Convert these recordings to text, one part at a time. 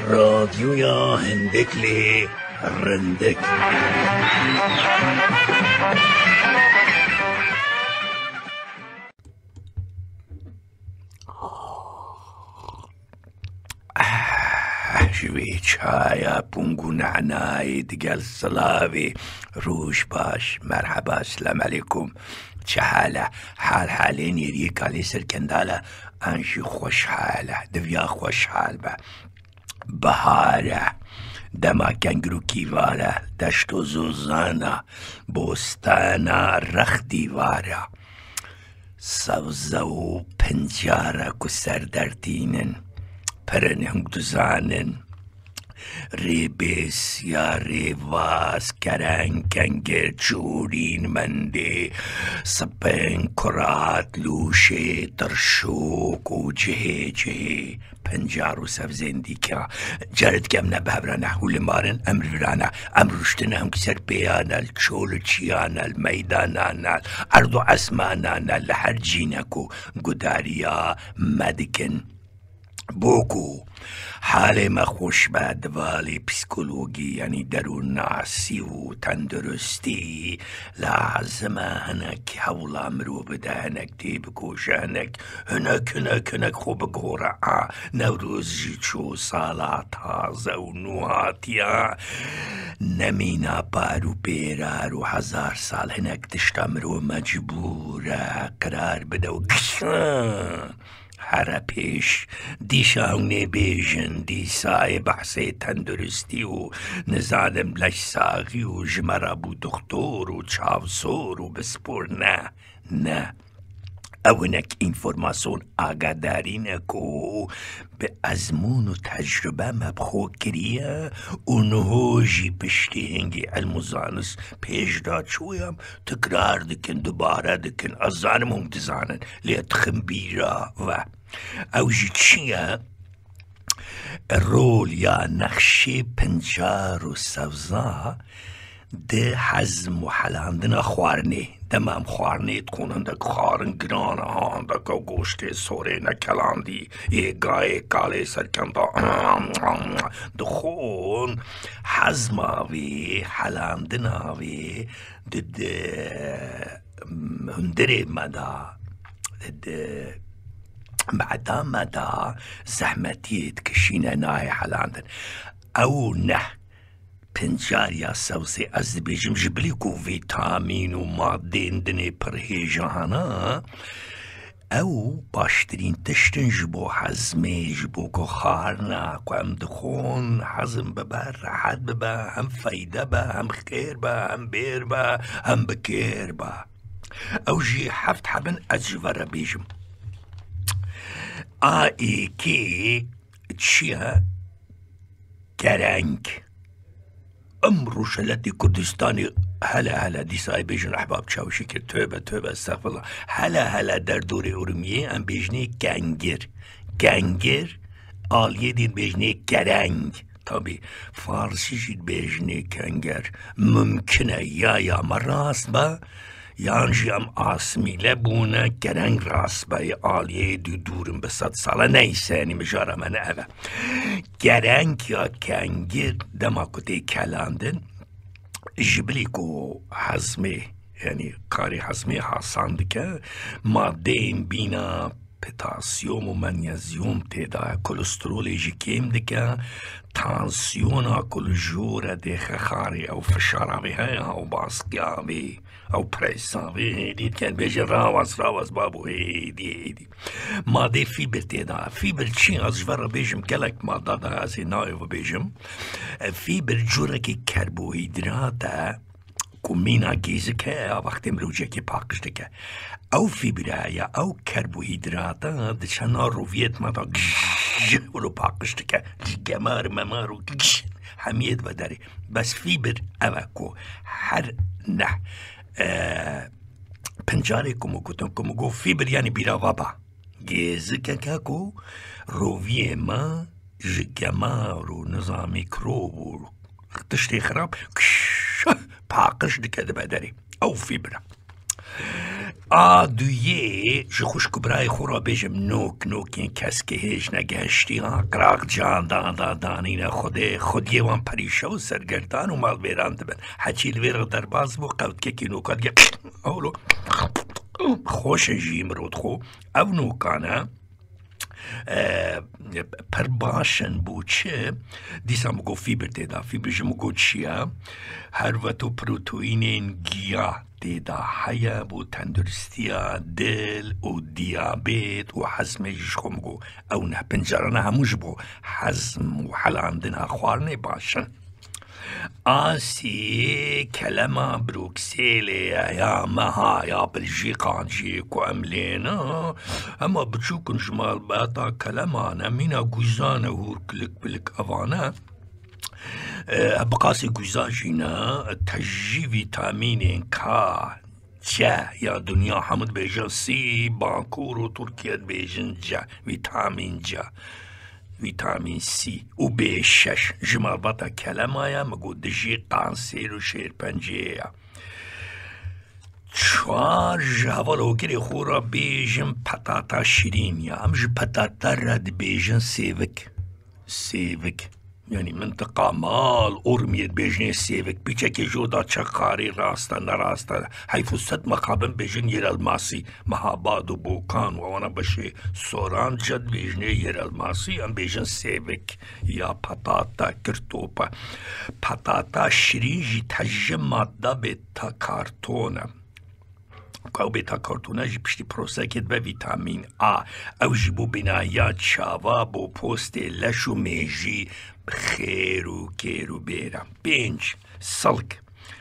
رادیویا هندکلی رندک. شوی چایا پونگو نعنای دیگل سلاوی روش باش. مرحبا، السلام علیکم. چه حاله؟ حالی نیری کالی سرکنداله انشی خوشحاله دویا خوشحال به بهاره دما کنگرو کیواره دشت و زوزانه بوستانه رخ دیواره سوزه و پنجاره که سردردینن پرن هم دوزانن ریبس یا ریواز کرن کنگر چورین منده سپن کرات لوشه ترشوک و جه پنجار و سفزندی که جرد کم نبهبرانه حول مارن امر ورانه امر رشتنه هم کسر بیانه چول چیانه میدانانه ارض و اسمانانه لحر جینکو گداریا مدکن بوکو حال ما خوش به دوالی پسیکولوژی یعنی درون ناسی و تندرستی لازمه هنک حولا مرو بده هنک دی بکوشه هنک خوب گوره نوروز جیچو سالا تازه و نواتیا نمینا بارو بیرارو 1000 سال هنک تشتمرو مجبوره قرار بده و هر پیش دیشانه بیجن دیسای بحثی تندرستی و نزادم لش ساغی و جمرا بو دکتور و چاوسور و بسپور نه اونک اینفورماسیون آگاداری نکو به ازمون و تجربه مبخو کریه اونهو جی پشتی هنگی علم و زانست پیش داد چویم تکرار دکن دوباره دکن از زانم هم دزانن لیت خنبیرا و او جی چیه رول یا نقشی پنجار و سوزا ده حزم و حلاندن خوارنه دمام خوارنه تکونن دک خوارن گرانه هان دک و گوشت سوره نکلاندی یه گای کاله سرکندا دخون حزم آوی حلاندن آوی ده هندره مدا ده بعدا مدا زحمتیت کشینه نای حلاندن او نه پنجار یا سوسی از بیجم جبلی کو ویتامین و ماده دنه پرهیجانا او باشترین تشتن جبو حزمه جبو که خارنا که هم دخون حزم ببه راحت ببه هم فایده به هم خیر به هم بیر به هم بکیر به او جی هفت حبن اجوار بیجم آئی کی چیه گرنگ امرو شلتی کردستانی هلا دیسای بیجن احباب چاوشی که توبه استغفر الله هلا در دور ارومیه ام بیجنه گنگر آلیه دین بیجنه گرنگ tabi Farsi jid bejne kenger mümküne ya maras ba yanjı am asmile buna gereng ras bay aliye durum besat sala neyse yani mejaramene eve gereng ya kengir demakote kelandın jibliko hazmi yani kari hazmi hasandı ki maddein bina پتاسیوم و منیزیوم تیدا کلسترول جکیم دکه تانسیونا کل جوره دیخه خاری او فشاراوی های او باسکیاوی او پریساوی دید که بیجه راوز بابو ایدی ماده فیبر تیدا فیبر چی از جوره بیجم کلک ماده دا از نای و بیجم فیبر جوره که کربوهیدراته کمینا گیزه که وقتی مروجه که پاکش دکه او فیبره یا او کربوهیدراتا دچنا رویت ما دا رو پاکش دکه گمار ممارو همیت و داره بس فیبر اوکو هر نه پنجاره کمو گو فیبر یعنی بیرا وابا گیزه که کو رویه ما جگمار و نظام میکروب و تشتی خراب پاکش دکه ده بداری او فیبره دویه ji xuşkubrayê xwe ra bêjim nokên keskê hêj negeştiyan qiraqcan danîne Xwedê xwediyê wan perîşa û sergerdan û malbêran dibin. Hekî li vê re derbas bû qewtkekî noka dige hewlo xweşin jî mirod xwe ew nokane پر باشن بو چه دیسا مگو فیبر تیدا فیبر جی مگو چیه هر وطو پروتوینین گیا تیدا حیا بو تندرستیا دل و دیابت و حزم جشخو مگو او نه پنجرانه هموش بو حزم و حلاندنا خوارنه باشن آسی کلمه بروکسیلی یا مها یا بلژیقا جیک و املینا اما بچوکن جمال باتا کلمانه مینا گوزانه هور کلک بلک اوانه بقاسی گوزا جینا تجی ویتامینین کا جا یا دنیا حمد بیجن سی بانکور و ترکیت بیجن جا ویتامین جا ویتامین سی و B6 جمالباتا کلمایا مگو دجی قانسیر و شیرپنجه چوار جاولو گری خورا بیجن پتاتا شیرین یا همج پتاتا رد بیجن سیوک یعنی منطقه مال ارمیت بیجن سیوک بیچه که جودا چقاری راستا نراستا حیفو ست مقابن بیجن یر الماسی مهاباد و بوکان و وانا بشه سوران جد بیجن یر الماسی هم بیجن سیوک یا پتاتا کرتوپا پتاتا شیرین جی تجه ماده بیتا کارتونه که بیتا کارتونه جی پشتی پروسکت به ویتامین آ او جی بو بنایا چاوا بو پوست لشو میجی خیر و کیر و بیرم 5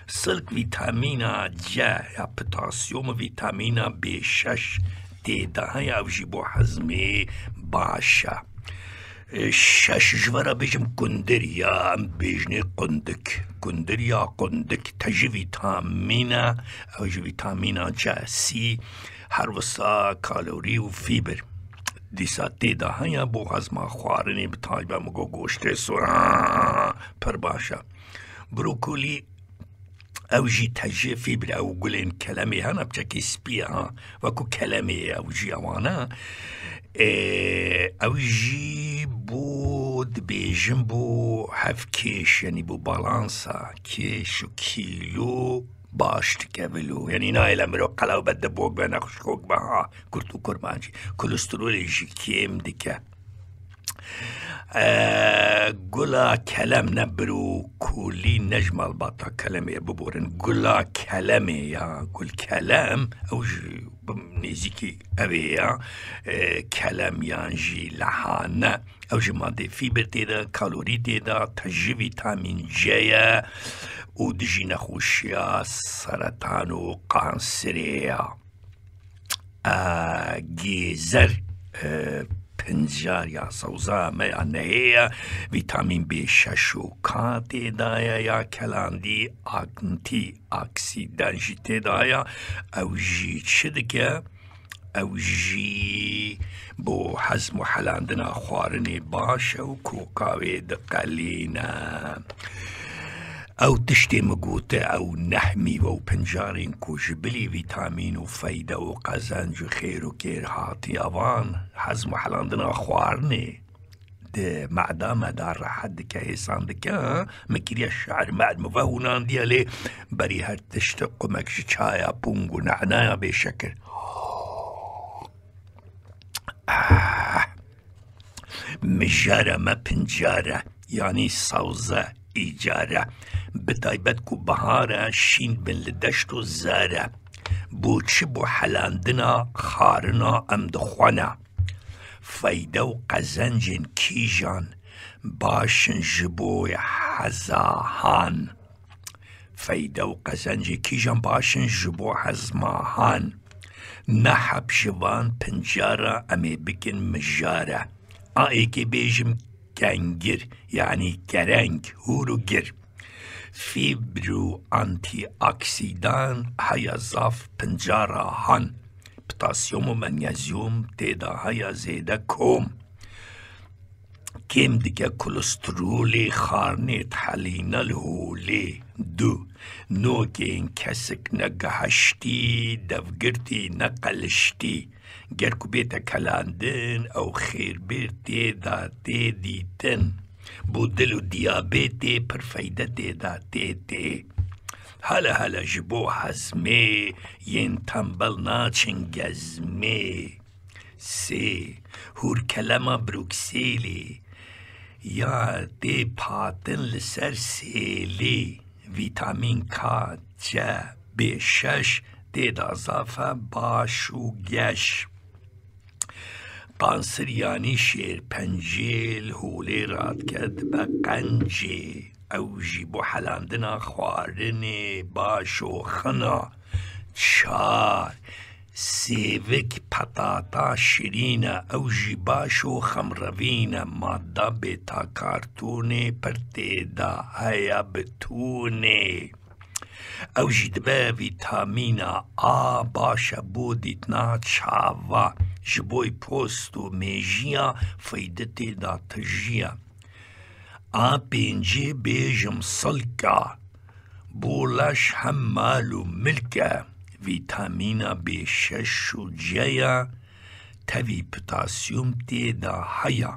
سلک ویتامینا جا یا پتاسیوم ویتامینا B6 تیدا های او جی بو حزمی باشا 6 جوارا بیجم کندر یا ام بیجنی کندر یا قندک تجی ویتامینا او جی ویتامینا جا سی هر وسا کالوری و فیبر دیسا تیدا های بو هزما خوارنی بتایبه مگو گوشت سوران پر باشا بروکولی او جی تجی فیبر او گلین کلمه هانا بچکی سپیه ها وکو کلمه او جی اوانا او جی بود بیجن بو هف کش یعنی بو بالانسا کش و کیلو باشت کبلو یعنی نایل امرو قلاو بده بوگ به نخوش کوک به ها کرتو کرمانجی کلسترول جی کیم دیکه گلا کلم نبرو کولی نجمال باتا کلمه ببورن گلا کلمه یا گل کلم او جی نزیکی اویا کلم یانجی لحانه او جی ماده فیبر تیدا کالوری تیدا تجی ویتامین جیا و دجی نخوشیا سرطان و قانسریا گیزر پنجار یا سوزا یا نهیا ویتامین B6 و کا تیدایا یا کلاندی آنتی اکسیدان جی تیدایا او جی چه دکه او جی بو حزم و حلاندنا خوارنی باشه و کوکاوی دقلینا او تشتي مقوته او نحمي و پنجارين كو جبلي فيتامين و فايدة و قزنج و خير و كير هاتي اوان حزم حلاندنا خوارني ده معدام دار حد كهيسان دكا مكريا الشعر معد مفهونان ديالي بري هر تشتق مكش چايا بونغو نعنايا بشكل مجارة ما پنجارة يعني صوزة ایجاره به تایبت کو بهاره شین بن لدشت و زاره بو چه بو حلاندنا خارنا ام دخوانا فایده و قزنجن کیجان باشن جبوی حزاهان فایده و قزنج کیجان باشن جبو حزماهان نحب جوان پنجاره امی بکن مجاره آئی که بیجم کنگر یعنی گرنگ هورو گر فیبرو آنتی اکسیدان هیا زاف پنجارا هان پتاسیوم و منیزیوم تیدا هیا زیده کوم کم دیگه کلسترول خارنت حلینه الهولی. 2 نوک این کسک نگهشتی دفگرتی نقلشتی گرکو بیتا کلاندن او خیر بیر تیدا تیدیتن بودلو دیابیتی پر فایده تیدا تیتی. هلا جبو حزمه ین تنبل ناچن گزمه. 3 هور کلمه بروکسیلی یا دی پاتن لسر سیلی. ویتامین کا جه B6 دی اضافه باش و گش. قانسریانی شیر پنجیل هولی راد کد با قنجی او جیبو حلاندنا خوارنی باش و خنا. 4 سیوک پتاتا شیرینه او جی باش و خمروینه ماده بیتا کارتونه پر تیدا هیا بتونه. او جی دبه ویتامین آ باشه بودیتنا چاوا جبوی پوست و میجیا فایده تیدا تجیا. A5 بیجم سلکا بولش حمال و ملکه. ویتامین B6 و جیا تاوی پتاسیوم تیدا هیا.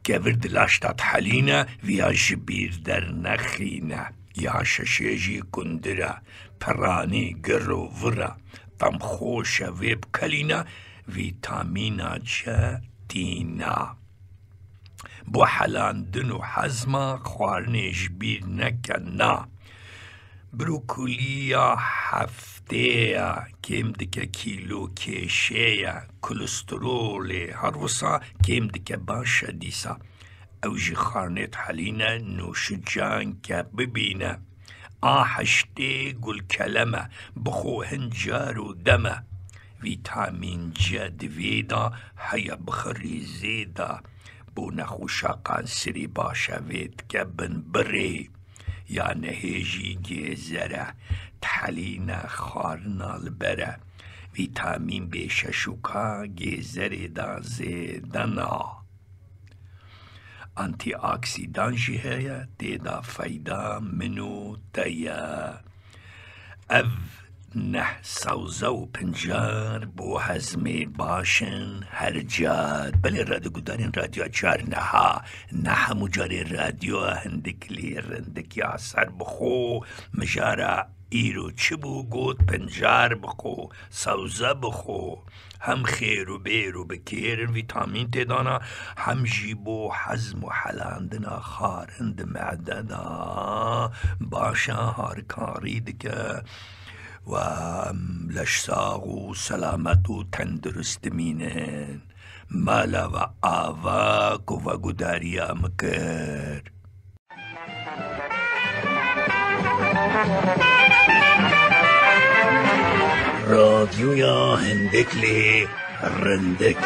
گورد لاشتات حلینه ویا جبیر در نخینه. یا ششیجی کندره پرانی گرو ورا تم خوش ویب کلینه ویتامین جا دینا. بو حلاندن و حزما خوارنه جبیر نکنه. بروکولیا هفته کم دکه کیلو کشه کلسترول هر وسا کم دکه باشه دیسا. او جی خارنت حلینه نوش جان که ببینه. 8 گل کلمه بخو هنجار و دمه. ویتامین جد ویدا هیا بخری زیدا بو نخوشا قانسری باشه وید که بن بری. یا نهیجی گیزره تحلینه خارنا البره. ویتامین B6 کا گیزره دا زیدنا. انتی اکسیدان جی هیا تیدا فایده منو تیا. او 9 سوزه و پنجار بو هزمه باشن هر جار. بله رادیو گودارین رادیو 4 نه مجاری رادیو هندکلی رندکی اثر بخو مجاره ایرو چی بو گود پنجار بخو سوزه بخو هم خیر و بیر و بکیرن ویتامین تیدانا هم جیبو حزم و حلاندنا خارند معددا باشا هارکاری دکه و لشساغ و سلامت و تندرست مینن مالا و آواک و گداریا مکر. رادیویا هندکلی رندک.